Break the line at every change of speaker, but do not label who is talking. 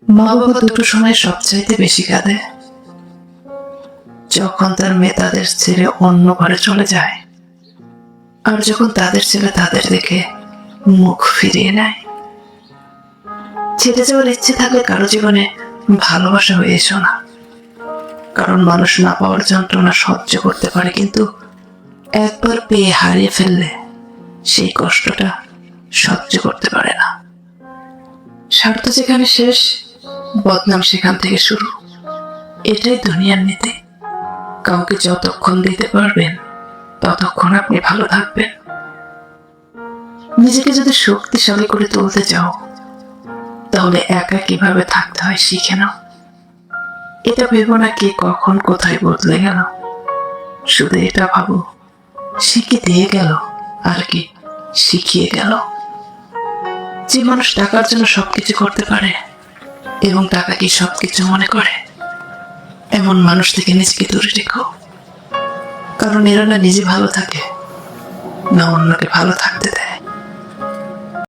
মা বাবা দুটো সময় সবচাইতে বেশি কাঁদে, যখন তার মেয়ে তাদের ছেড়ে অন্য ঘরে চলে যায়, আর যখন তাদের ছেলে তাদের দেখে মুখ ফিরিয়ে নেয়। ছেড়ে যাওয়ার ইচ্ছে থাকলে কারো জীবনে ভালোবাসা হয়ে এসো না, কারণ মানুষ না পাওয়ার যন্ত্রণা সহ্য করতে পারে, কিন্তু একবার পেয়ে হারিয়ে ফেললে সেই কষ্টটা সহ্য করতে পারে না। স্বার্থ যেখানে শেষ, বদনাম সেখান থেকে শুরু। এটাই দুনিয়ার নীতি। কাউকে যতক্ষণ দিতে পারবেন ততক্ষণ আপনি ভালো থাকবেন। নিজেকে যদি শক্তিশালী করে তুলতে চাও, তাহলে একা কিভাবে থাকতে হয় শিখে নাও। এটা ভেবো না কে কখন কোথায় বদলে গেল, শুধু এটা ভাবো শিখে দিয়ে গেল, আর কি শিখিয়ে গেল। যে মানুষ টাকার জন্য সবকিছু করতে পারে এবং টাকা কি সবকিছু মনে করে, এমন মানুষ থেকে নিজেকে দূরে রেখো, কারণ এরা না নিজে ভালো থাকে, না অন্যকে ভালো থাকতে দেয়।